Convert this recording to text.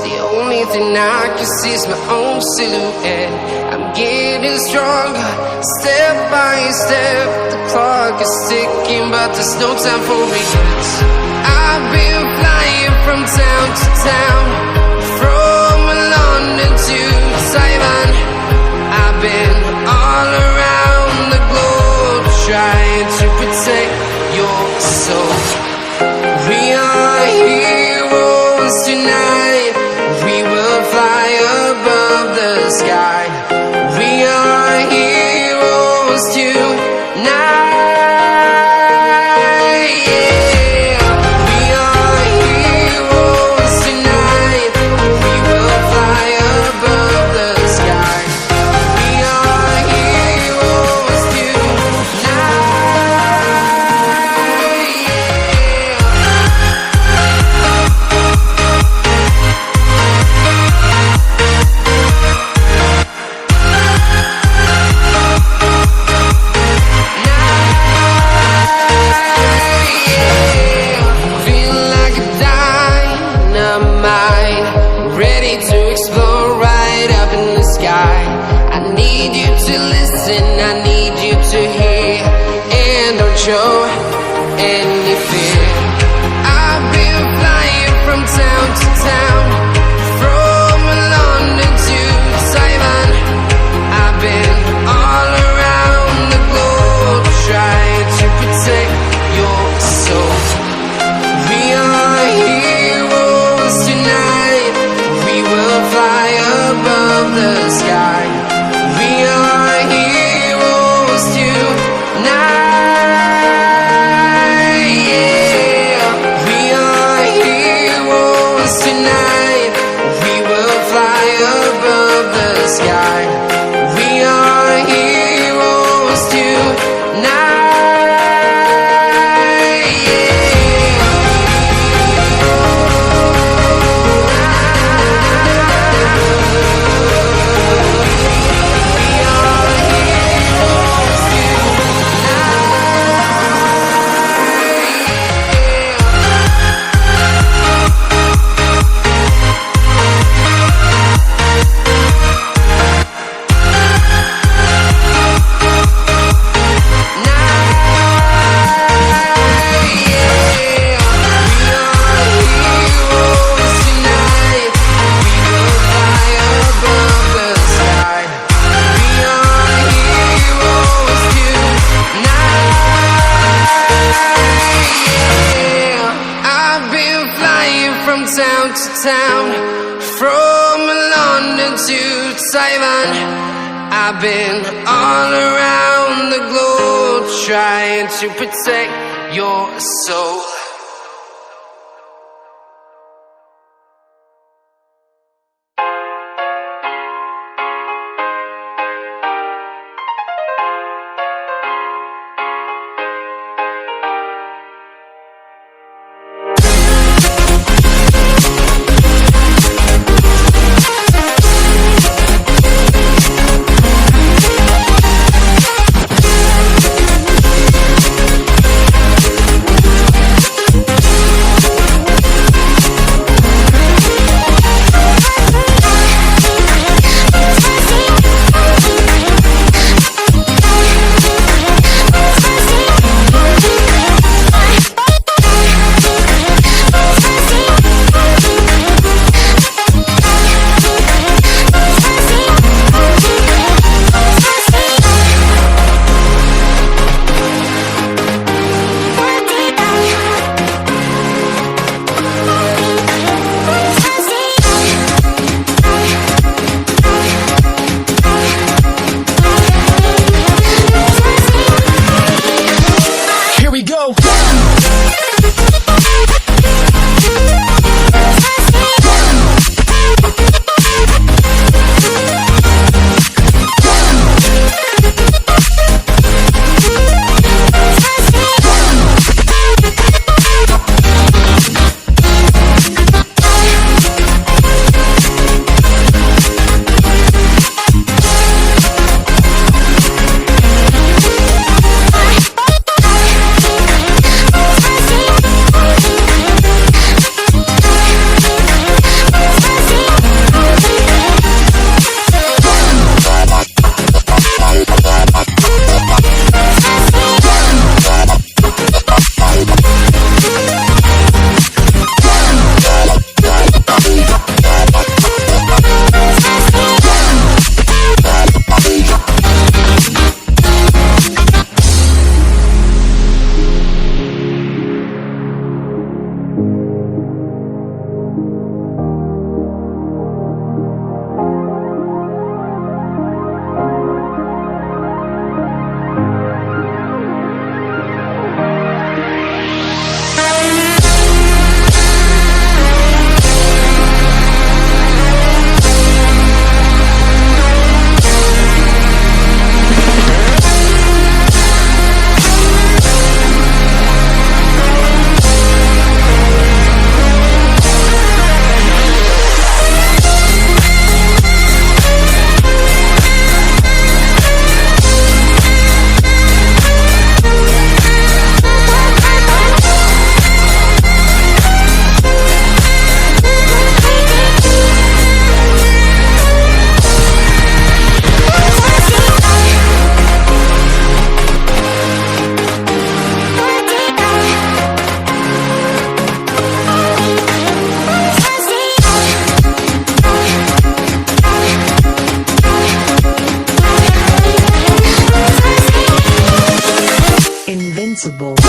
The only thing I can see is my own silhouette. I'm getting stronger, step by step. The clock is ticking, but there's no time for regrets. I've been flying from town to town, from London to Taiwan. I've been all around the globe, trying to protect your soul. We are heroes tonight. We will fly above the sky. We are heroes tonight. Show any fear. I've been flying from town to town, from London to Taiwan. I've been all around the globe, trying to protect your soul. We are heroes tonight. We will fly above the sky. We are heroes tonight. Town to town, from London to Taiwan. I've been all around the globe, trying to protect your soul. possible.